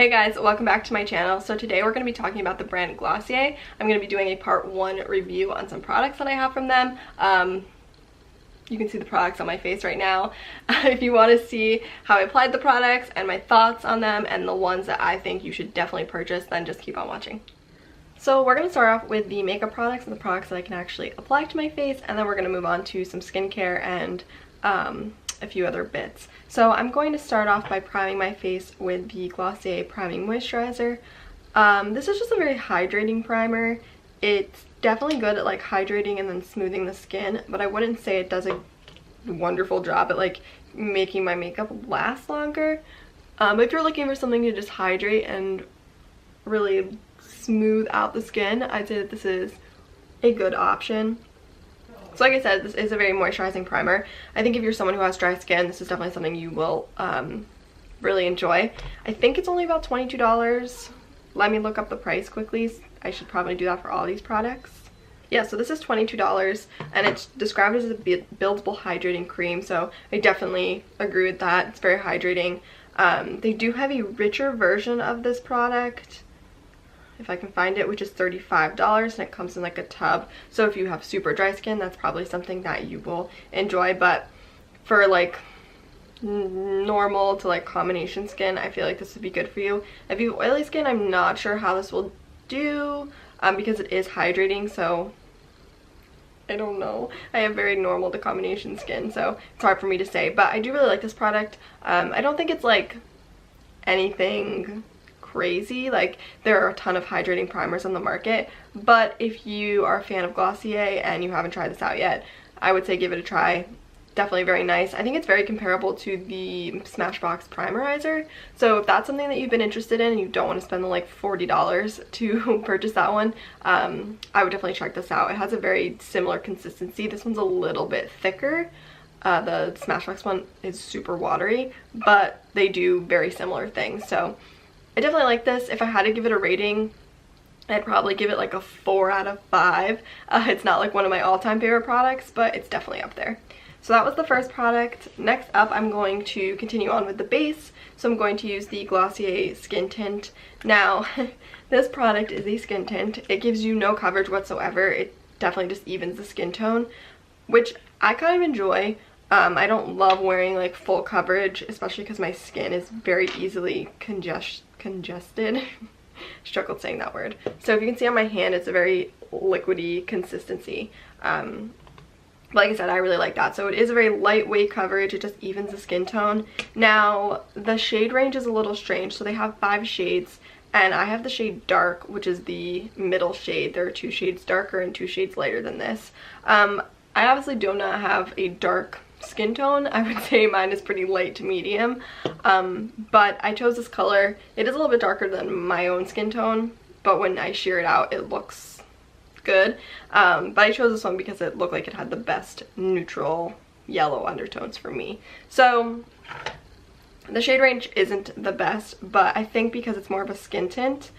Hey guys, welcome back to my channel. So today we're going to be talking about the brand Glossier. I'm going to be doing a part 1 review on some products that I have from them. You can see the products on my face right now. If you want to see how I applied the products and my thoughts on them and the ones that I think you should definitely purchase, then just keep on watching. So we're going to start off with the makeup products and the products that I can actually apply to my face, and then we're going to move on to some skincare and a few other bits. So I'm going to start off by priming my face with the Glossier Priming Moisturizer. This is just a very hydrating primer. It's definitely good at like hydrating and then smoothing the skin, but I wouldn't say it does a wonderful job at like making my makeup last longer. If you're looking for something to just hydrate and really smooth out the skin, I'd say that this is a good option. So like I said, this is a very moisturizing primer. I think if you're someone who has dry skin, this is definitely something you will really enjoy. I think it's only about $22. Let me look up the price quickly. I should probably do that for all these products. Yeah, so this is $22 and it's described as a buildable hydrating cream, so I definitely agree with that. It's very hydrating. They do have a richer version of this product, if I can find it, which is $35, and it comes in like a tub. So if you have super dry skin, that's probably something that you will enjoy. But for like normal to like combination skin, I feel like this would be good for you. If you have oily skin, I'm not sure how this will do because it is hydrating, so I don't know. I have very normal to combination skin, so it's hard for me to say, but I do really like this product. I don't think it's like anything crazy. Like, there are a ton of hydrating primers on the market, but if you are a fan of Glossier and you haven't tried this out yet, I would say give it a try. Definitely very nice. I think it's very comparable to the Smashbox Primerizer, so if that's something that you've been interested in and you don't want to spend the like $40 to purchase that one, I would definitely check this out. It has a very similar consistency. This one's a little bit thicker. The Smashbox one is super watery, but they do very similar things, so I definitely like this. If I had to give it a rating, I'd probably give it like a 4 out of 5. It's not like one of my all-time favorite products, but it's definitely up there. So that was the first product. Next up, I'm going to continue on with the base. So I'm going to use the Glossier Skin Tint. Now, this product is a skin tint. It gives you no coverage whatsoever. It definitely just evens the skin tone, which I kind of enjoy. I don't love wearing like full coverage, especially because my skin is very easily congested. Struggled saying that word. So if you can see on my hand, it's a very liquidy consistency. But like I said, I really like that. So it is a very lightweight coverage. It just evens the skin tone. Now, the shade range is a little strange. So they have 5 shades, and I have the shade Dark, which is the middle shade. There are 2 shades darker and 2 shades lighter than this. I obviously do not have a dark skin tone. I would say mine is pretty light to medium, but I chose this color. It is a little bit darker than my own skin tone, but when I sheer it out, it looks good. But I chose this one because it looked like it had the best neutral yellow undertones for me. So the shade range isn't the best, but I think because it's more of a skin tint,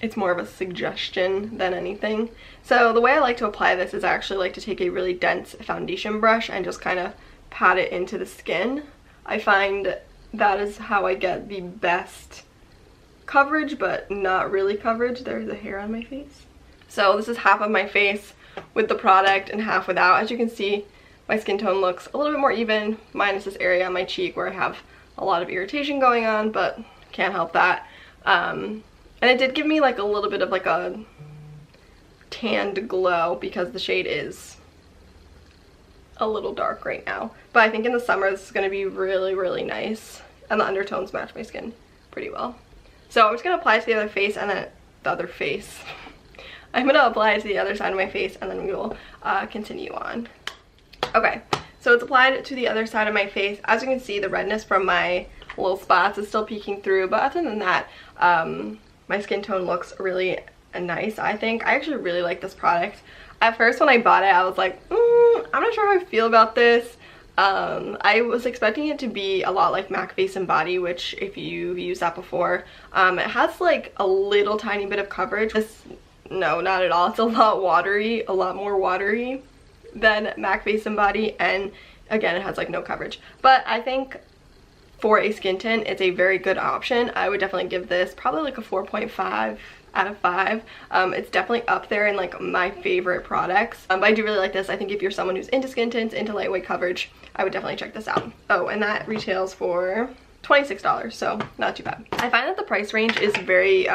it's more of a suggestion than anything. So the way I like to apply this is I actually like to take a really dense foundation brush and just kind of pat it into the skin. I find that is how I get the best coverage, but not really coverage. There's a hair on my face. So this is half of my face with the product and half without. As you can see, my skin tone looks a little bit more even, minus this area on my cheek where I have a lot of irritation going on, but can't help that. And it did give me like a little bit of like a tanned glow because the shade is a little dark right now. But I think in the summer this is going to be really, really nice. And the undertones match my skin pretty well. So I'm just going to apply it to the other face and then the other face. I'm going to apply it to the other side of my face and then we will continue on. Okay, so it's applied to the other side of my face. As you can see, the redness from my little spots is still peeking through, but other than that, my skin tone looks really nice, I think. I actually really like this product. At first when I bought it, I was like, I'm not sure how I feel about this. I was expecting it to be a lot like MAC Face and Body, which if you've used that before, it has like a little tiny bit of coverage. No, not at all. It's a lot more watery than MAC Face and Body, and again, it has like no coverage. But I think for a skin tint, it's a very good option. I would definitely give this probably like a 4.5 out of 5. It's definitely up there in like my favorite products, but I do really like this. I think if you're someone who's into skin tints, into lightweight coverage, I would definitely check this out. Oh, and that retails for $26, so not too bad. I find that the price range is very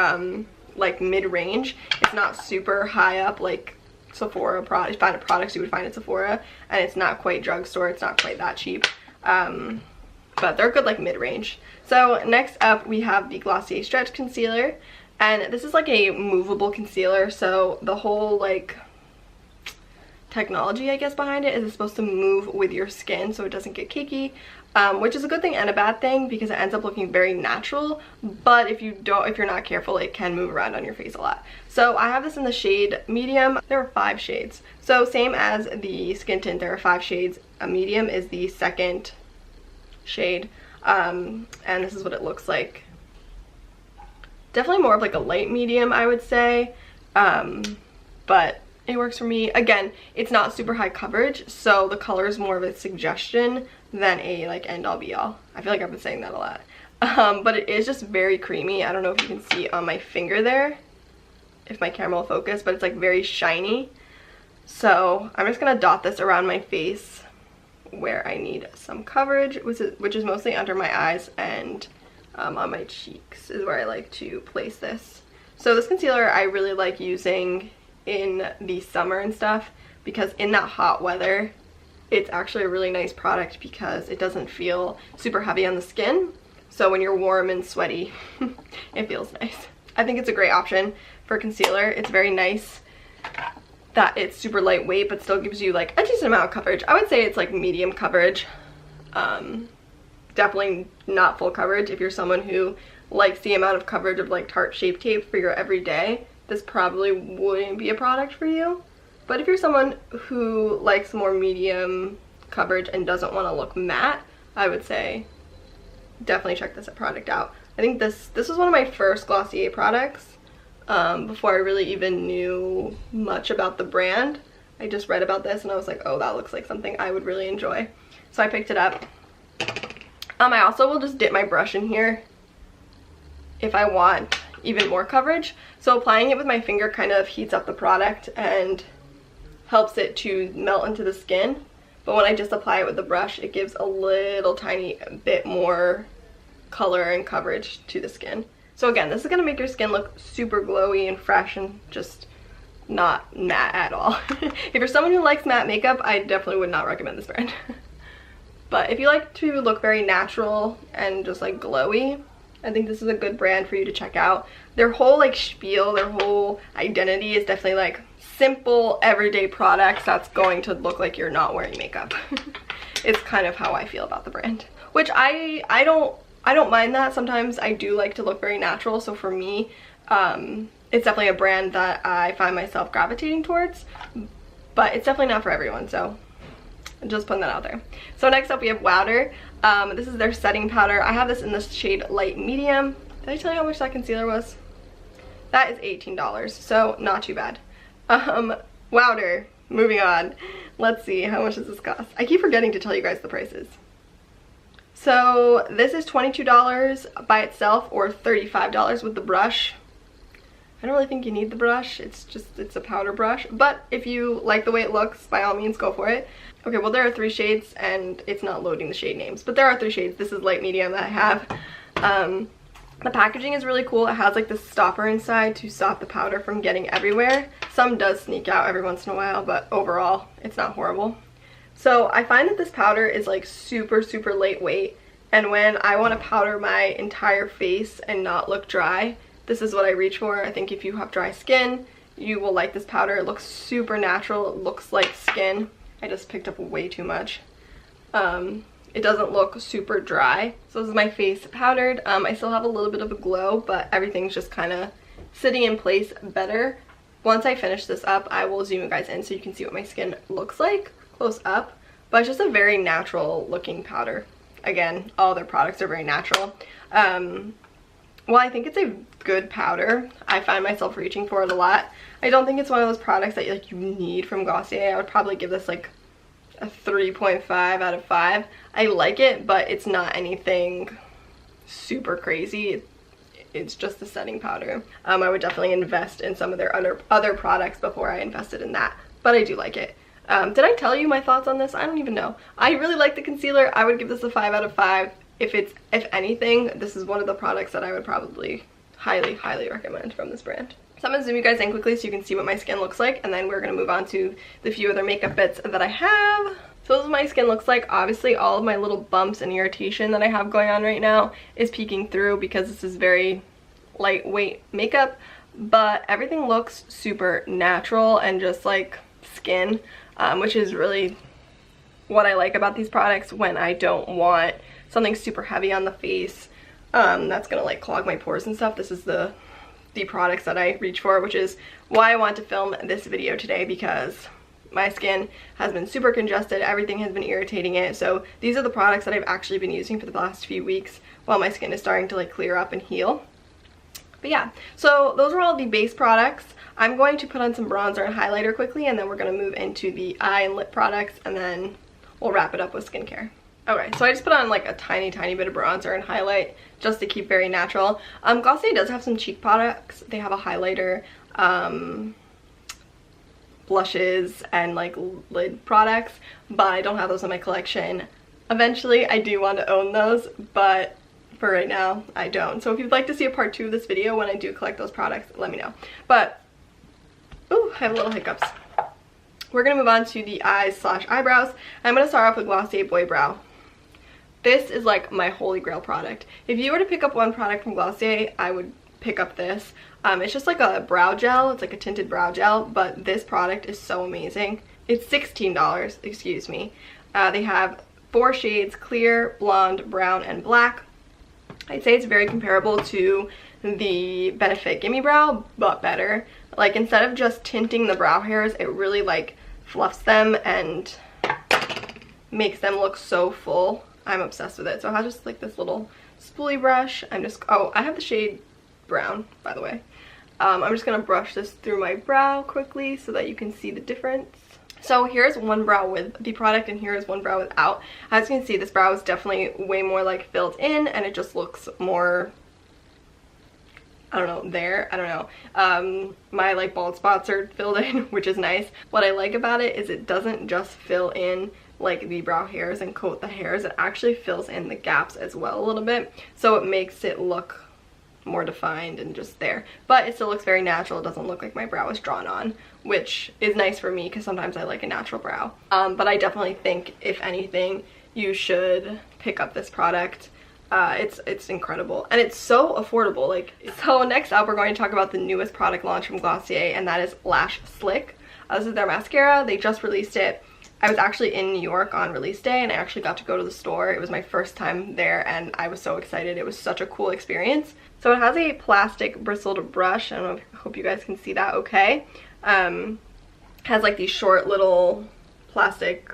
like mid-range. It's not super high up like Sephora product, products you would find at Sephora, and it's not quite drugstore. It's not quite that cheap, but they're good like mid-range. So next up we have the Glossier Stretch Concealer, and this is like a movable concealer, so the whole like technology I guess behind it is it's supposed to move with your skin so it doesn't get cakey, which is a good thing and a bad thing because it ends up looking very natural, but if you're not careful, it can move around on your face a lot. So I have this in the shade medium. There are 5 shades, so same as the skin tint, there are 5 shades. A medium is the second shade, and this is what it looks like. Definitely more of like a light medium, I would say, but it works for me. Again, it's not super high coverage, so the color is more of a suggestion than a like end all be all. I feel like I've been saying that a lot, but it is just very creamy. I don't know if you can see on my finger there, if my camera will focus, but it's like very shiny. So I'm just gonna dot this around my face where I need some coverage, which is mostly under my eyes and on my cheeks is where I like to place this. So this concealer I really like using in the summer and stuff, because in that hot weather it's actually a really nice product because it doesn't feel super heavy on the skin. So when you're warm and sweaty, it feels nice. I think it's a great option for concealer. It's very nice that it's super lightweight but still gives you like a decent amount of coverage. I would say it's like medium coverage. Definitely not full coverage. If you're someone who likes the amount of coverage of like Tarte Shape Tape for your everyday, this probably wouldn't be a product for you. But if you're someone who likes more medium coverage and doesn't want to look matte, I would say definitely check this product out. I think this was one of my first Glossier products, before I really even knew much about the brand. I just read about this and I was like, oh, that looks like something I would really enjoy. So I picked it up. I also will just dip my brush in here if I want even more coverage. So applying it with my finger kind of heats up the product and helps it to melt into the skin. But when I just apply it with the brush, it gives a little tiny bit more color and coverage to the skin. So again, this is going to make your skin look super glowy and fresh and just not matte at all. If you're someone who likes matte makeup, I definitely would not recommend this brand. But if you like to look very natural and just like glowy, I think this is a good brand for you to check out. Their whole like spiel, their whole identity is definitely like simple everyday products that's going to look like you're not wearing makeup. It's kind of how I feel about the brand, which I don't mind that. Sometimes I do like to look very natural, so for me it's definitely a brand that I find myself gravitating towards, but it's definitely not for everyone, so just putting that out there. So next up we have Wowder. This is their setting powder. I have this in the shade light medium. Did I tell you how much that concealer was? That is $18, so not too bad. Wowder, moving on. Let's see, how much does this cost? I keep forgetting to tell you guys the prices. So this is $22 by itself or $35 with the brush. I don't really think you need the brush. It's a powder brush, but if you like the way it looks, by all means go for it. Okay, well there are 3 shades and it's not loading the shade names, but there are 3 shades. This is light medium that I have. The packaging is really cool. It has like this stopper inside to stop the powder from getting everywhere. Some does sneak out every once in a while, but overall it's not horrible. So I find that this powder is like super lightweight, and when I want to powder my entire face and not look dry, this is what I reach for. I think if you have dry skin, you will like this powder. It looks super natural. It looks like skin. I just picked up way too much. It doesn't look super dry. So this is my face powdered. I still have a little bit of a glow, but everything's just kind of sitting in place better. Once I finish this up, I will zoom you guys in so you can see what my skin looks like close up. But it's just a very natural looking powder. Again, all their products are very natural. Well, I think it's a good powder. I find myself reaching for it a lot. I don't think it's one of those products that like you need from Glossier. I would probably give this like a 3.5 out of 5. I like it, but it's not anything super crazy. It's just a setting powder. I would definitely invest in some of their other products before I invested in that, but I do like it. Did I tell you my thoughts on this? I don't even know. I really like the concealer. I would give this a 5 out of 5. If anything, this is one of the products that I would probably highly recommend from this brand. So I'm gonna zoom you guys in quickly so you can see what my skin looks like, and then we're gonna move on to the few other makeup bits that I have. So this is what my skin looks like. Obviously all of my little bumps and irritation that I have going on right now is peeking through because this is very lightweight makeup, but everything looks super natural and just like skin, which is really what I like about these products when I don't want something super heavy on the face that's gonna like clog my pores and stuff. This is the products that I reach for, which is why I want to film this video today, because my skin has been super congested. Everything has been irritating it. So these are the products that I've actually been using for the last few weeks while my skin is starting to like clear up and heal. But yeah, so those are all the base products. I'm going to put on some bronzer and highlighter quickly, and then we're going to move into the eye and lip products, and then we'll wrap it up with skincare. Okay, so I just put on like a tiny bit of bronzer and highlight just to keep very natural. Glossier does have some cheek products. They have a highlighter, blushes, and like lid products, but I don't have those in my collection. Eventually I do want to own those, but for right now I don't. So if you'd like to see a part 2 of this video when I do collect those products, let me know. But ooh, I have little hiccups. We're gonna move on to the eyes / eyebrows. I'm gonna start off with Glossier Boy Brow. This is like my holy grail product. If you were to pick up one product from Glossier, I would pick up this. It's just like a brow gel. It's like a tinted brow gel, but this product is so amazing. It's $16, excuse me. They have 4 shades: clear, blonde, brown, and black. I'd say it's very comparable to the Benefit Gimme Brow, but better. Like, instead of just tinting the brow hairs, it really like fluffs them and makes them look so full. I'm obsessed with it. So I have just like this little spoolie brush. Oh, I have the shade brown, by the way. I'm just gonna brush this through my brow quickly so that you can see the difference. So here's one brow with the product, and here's one brow without. As you can see, this brow is definitely way more like filled in, and it just looks more, I don't know, there. I don't know. My like bald spots are filled in, which is nice. What I like about it is it doesn't just fill in like the brow hairs and coat the hairs. It actually fills in the gaps as well a little bit, so it makes it look more defined and just there, but it still looks very natural. It doesn't look like my brow is drawn on, which is nice for me because sometimes I like a natural brow. But I definitely think, if anything, you should pick up this product. It's incredible, and it's so affordable. Like, so next up we're going to talk about the newest product launch from Glossier, and that is Lash Slick. This is their mascara. They just released it. I was actually in New York on release day, and I actually got to go to the store. It was my first time there, and I was so excited. It was such a cool experience. So it has a plastic bristled brush. I don't know, I hope you guys can see that okay. Has like these short little plastic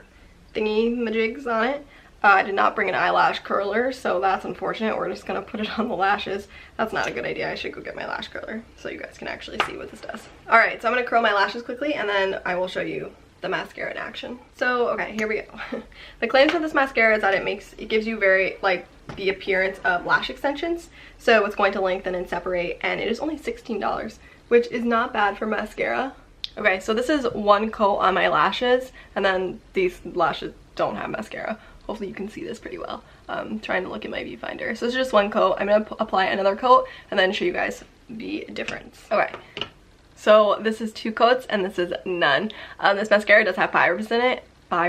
thingy majigs on it. I did not bring an eyelash curler, so that's unfortunate. We're just gonna put it on the lashes. That's not a good idea. I should go get my lash curler so you guys can actually see what this does. All right, so I'm gonna curl my lashes quickly, and then I will show you the mascara in action. So okay, here we go. The claims of this mascara is that it gives you very like the appearance of lash extensions, so it's going to lengthen and separate, and it is only $16, which is not bad for mascara. Okay, so this is one coat on my lashes, and then these lashes don't have mascara. Hopefully you can see this pretty well. I'm trying to look at my viewfinder. So it's just one coat. I'm gonna apply another coat and then show you guys the difference. Okay. So this is 2 coats and this is none. This mascara does have fibers in it. Why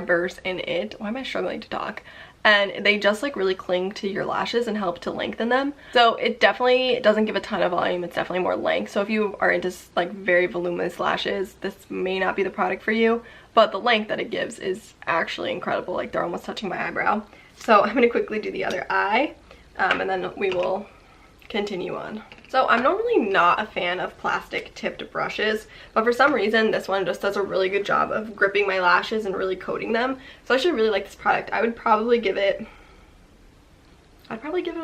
am I struggling to talk? And they just like really cling to your lashes and help to lengthen them. So it definitely doesn't give a ton of volume. It's definitely more length. So if you are into like very voluminous lashes, this may not be the product for you. But the length that it gives is actually incredible. Like, they're almost touching my eyebrow. So I'm gonna quickly do the other eye, and then we will continue on. So I'm normally not a fan of plastic tipped brushes, but for some reason this one just does a really good job of gripping my lashes and really coating them. So I actually really like this product. I'd probably give it a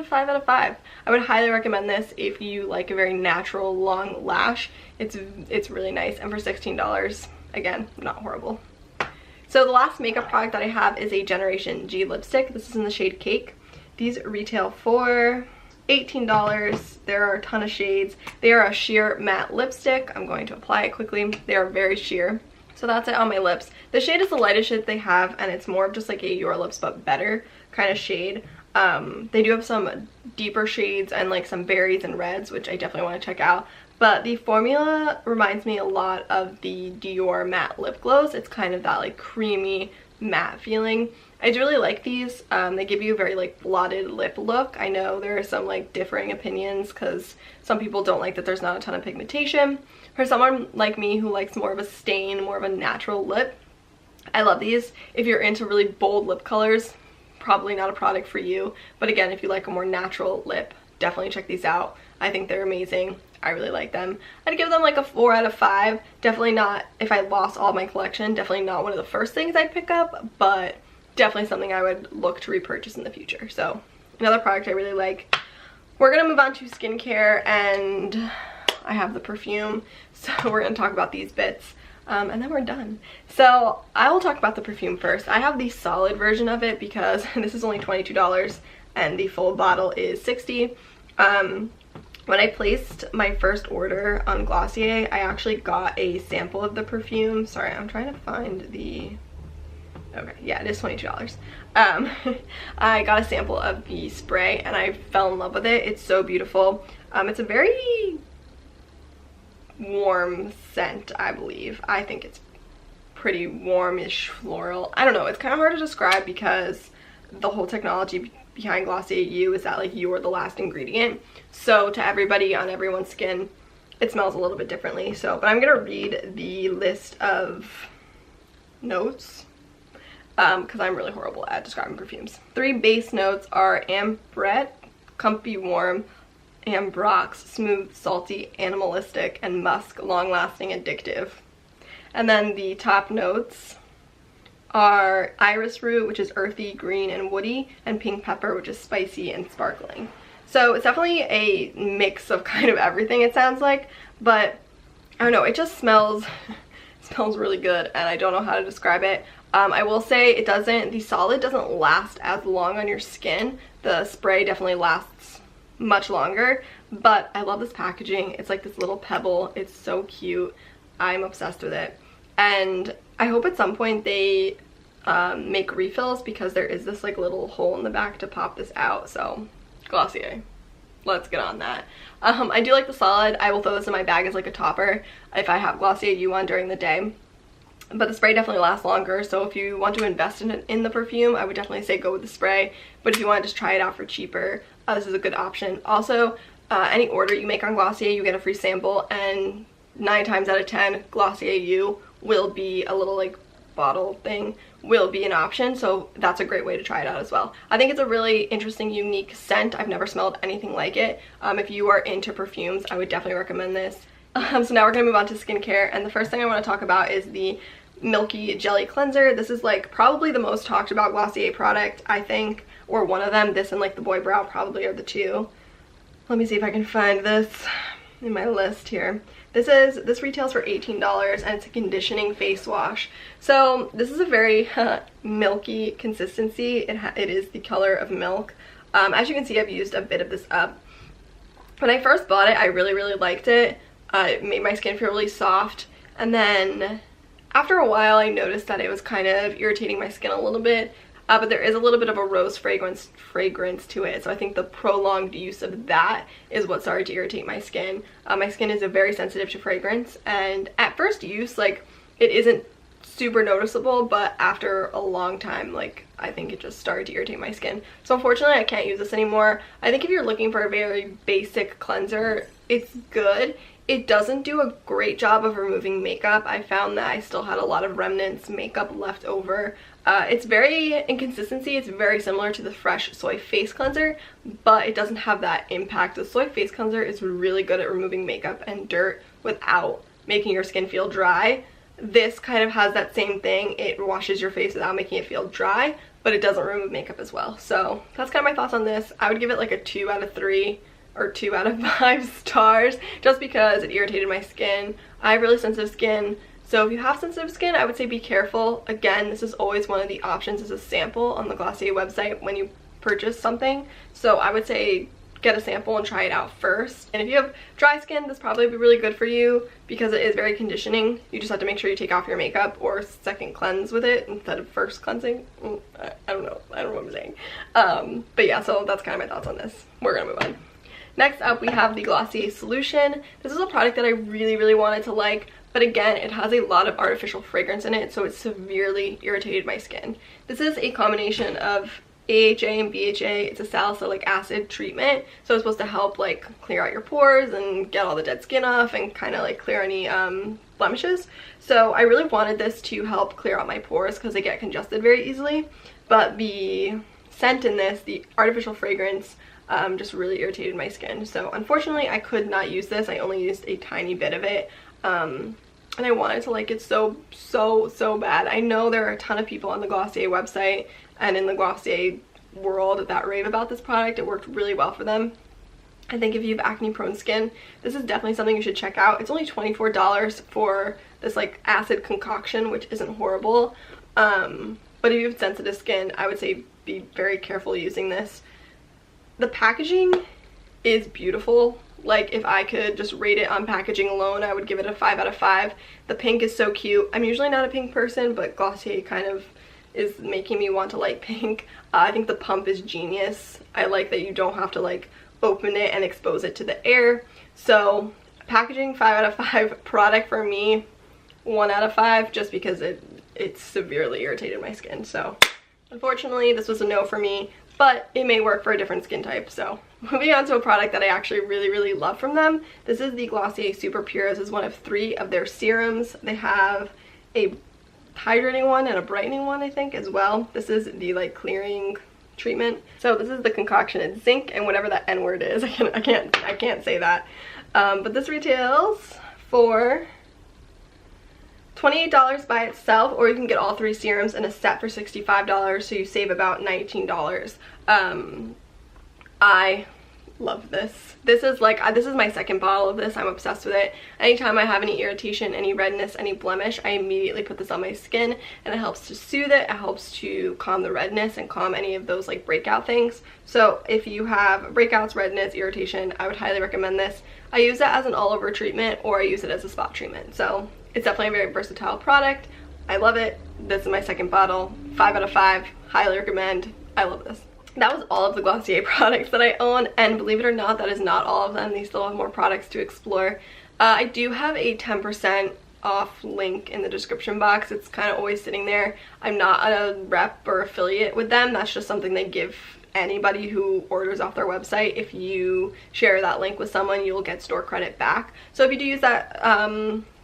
5 out of 5. I would highly recommend this if you like a very natural long lash. It's really nice, and for $16, again, not horrible. So the last makeup product that I have is a Generation G lipstick. This is in the shade Cake. These retail for $18. There are a ton of shades. They are a sheer matte lipstick. I'm going to apply it quickly. They are very sheer. So that's it on my lips. The shade is the lightest shade they have, and it's more of just like a Your Lips But Better kind of shade. They do have some deeper shades and like some berries and reds, which I definitely want to check out. But the formula reminds me a lot of the Dior matte lip gloss. It's kind of that like creamy matte feeling. I do really like these. They give you a very like blotted lip look. I know there are some like differing opinions because some people don't like that there's not a ton of pigmentation. For someone like me who likes more of a stain, more of a natural lip, I love these. If you're into really bold lip colors, probably not a product for you. But again, if you like a more natural lip, definitely check these out. I think they're amazing. I really like them. I'd give them like a 4 out of 5. Definitely not, if I lost all my collection, definitely not one of the first things I'd pick up, but definitely something I would look to repurchase in the future. So another product I really like. We're gonna move on to skincare, and I have the perfume, so we're gonna talk about these bits. And then we're done. So I will talk about the perfume first. I have the solid version of it because this is only $22 and the full bottle is $60. When I placed my first order on Glossier, I actually got a sample of the perfume. Sorry, I'm trying to find the... Okay, yeah, it is $22. I got a sample of the spray and I fell in love with it. It's so beautiful. It's a very warm scent, I believe. I think it's pretty warmish floral. I don't know, it's kind of hard to describe because the whole technology behind Glossier U is that like you're the last ingredient. So to everybody on everyone's skin, it smells a little bit differently. So, but I'm gonna read the list of notes because I'm really horrible at describing perfumes. 3 base notes are ambrette, comfy warm, ambrox, smooth, salty, animalistic, and musk, long-lasting, addictive. And then the top notes are iris root, which is earthy, green, and woody, and pink pepper, which is spicy and sparkling. So it's definitely a mix of kind of everything, it sounds like, but I don't know, it just smells smells really good, and I don't know how to describe it. I will say the solid doesn't last as long on your skin. The spray definitely lasts much longer, but I love this packaging. It's like this little pebble. It's so cute. I'm obsessed with it, and I hope at some point they make refills because there is this like little hole in the back to pop this out. So Glossier, let's get on that. I do like the solid. I will throw this in my bag as like a topper if I have Glossier U on during the day. But the spray definitely lasts longer, so if you want to invest in the perfume, I would definitely say go with the spray. But if you want to just try it out for cheaper, this is a good option. Also, any order you make on Glossier, you get a free sample, and 9 times out of 10, Glossier U will be a little like bottle thing, will be an option, so that's a great way to try it out as well. I think it's a really interesting, unique scent. I've never smelled anything like it. If you are into perfumes, I would definitely recommend this. So now we're gonna move on to skincare, and the first thing I want to talk about is the Milky Jelly Cleanser. This is like probably the most talked about Glossier product, I think, or one of them. This and like the Boy Brow probably are the two. Let me see if I can find this in my list here. This retails for $18, and it's a conditioning face wash. So this is a very milky consistency. It is the color of milk. As you can see, I've used a bit of this up. When I first bought it, I really liked it. It made my skin feel really soft, and then after a while I noticed that it was kind of irritating my skin a little bit, but there is a little bit of a rose fragrance to it, so I think the prolonged use of that is what started to irritate my skin. My skin is very sensitive to fragrance, and at first use, like, it isn't super noticeable, but after a long time, like, I think it just started to irritate my skin. So unfortunately I can't use this anymore. I think if you're looking for a very basic cleanser, it's good. It doesn't do a great job of removing makeup. I found that I still had a lot of remnants makeup left over. It's very, in consistency, it's very similar to the Fresh Soy Face Cleanser, but it doesn't have that impact. The Soy Face Cleanser is really good at removing makeup and dirt without making your skin feel dry. This kind of has that same thing. It washes your face without making it feel dry, but it doesn't remove makeup as well. So that's kind of my thoughts on this. I would give it like a 2 out of 3 or 2 out of 5 stars just because it irritated my skin. I have really sensitive skin, So if you have sensitive skin, I would say be careful. Again, this is always one of the options as a sample on the Glossier website when you purchase something. So I would say get a sample and try it out first. And if you have dry skin, this probably would be really good for you because it is very conditioning. You just have to make sure you take off your makeup or second cleanse with it instead of first cleansing. I don't know what I'm saying. But yeah, so that's kind of my thoughts on this. We're gonna move on. Next up, we have the Glossier Solution. This is a product that I really wanted to like, but again, it has a lot of artificial fragrance in it, so it severely irritated my skin. This is a combination of AHA and BHA. It's a salicylic acid treatment, so it's supposed to help like clear out your pores and get all the dead skin off and kind of like clear any blemishes. So I really wanted this to help clear out my pores because they get congested very easily, but the scent in this, the artificial fragrance, just really irritated my skin. So unfortunately I could not use this. I only used a tiny bit of it, and I wanted to like it so bad. I know there are a ton of people on the Glossier website and in the Glossier world that rave about this product. It worked really well for them. I think if you have acne prone skin, this is definitely something you should check out. It's only $24 for this like acid concoction, which isn't horrible, but if you have sensitive skin, I would say be very careful using this. The packaging is beautiful. Like if I could just rate it on packaging alone, I would give it a 5 out of 5. The pink is so cute. I'm usually not a pink person, but Glossier kind of is making me want to like pink. I think the pump is genius. I like that you don't have to like open it and expose it to the air. So packaging 5 out of 5, product for me 1 out of 5, just because it severely irritated my skin. So unfortunately this was a no for me, but it may work for a different skin type. So moving on to a product that I actually really love from them. This is the Glossier Super Pure. This is one of 3 of their serums. They have a hydrating one and a brightening one, I think, as well. This is the like clearing treatment. So this is the concoction. It's zinc and whatever that N word is. I can't say that. But this retails for $28 by itself, or you can get all 3 serums in a set for $65, so you save about $19. I love this. This is my second bottle of this. I'm obsessed with it. Anytime I have any irritation, any redness, any blemish, I immediately put this on my skin, and it helps to soothe it. It helps to calm the redness and calm any of those like breakout things. So if you have breakouts, redness, irritation, I would highly recommend this. I use it as an all over treatment, or I use it as a spot treatment. So it's definitely a very versatile product. I love it. This is my second bottle. 5 out of 5. Highly recommend. I love this. That was all of the Glossier products that I own, and believe it or not, that is not all of them. They still have more products to explore. I do have a 10% off link in the description box. It's kind of always sitting there. I'm not a rep or affiliate with them. That's just something they give anybody who orders off their website. If you share that link with someone, you'll get store credit back. So if you do use that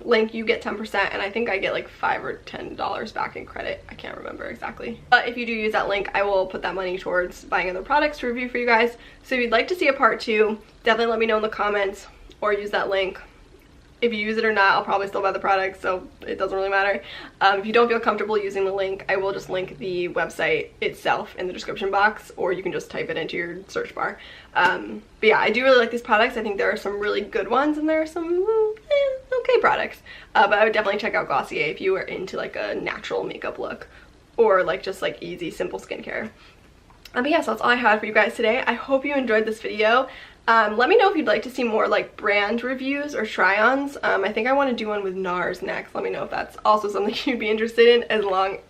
link, you get 10%, and I think I get like $5 or $10 back in credit. I can't remember exactly, but if you do use that link, I will put that money towards buying other products to review for you guys. So if you'd like to see a part 2, definitely let me know in the comments, or use that link. If you use it or not, I'll probably still buy the product, so it doesn't really matter. If you don't feel comfortable using the link, I will just link the website itself in the description box, or you can just type it into your search bar. But yeah, I do really like these products. I think there are some really good ones, and there are some okay products. But I would definitely check out Glossier if you are into like a natural makeup look, or like just like easy, simple skincare. But yeah, so that's all I had for you guys today. I hope you enjoyed this video. Let me know if you'd like to see more like brand reviews or try-ons. I think I want to do one with NARS next. Let me know if that's also something you'd be interested in,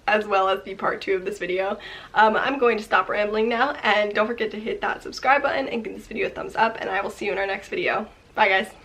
as well as the part 2 of this video. I'm going to stop rambling now, and don't forget to hit that subscribe button and give this video a thumbs up, and I will see you in our next video. Bye guys.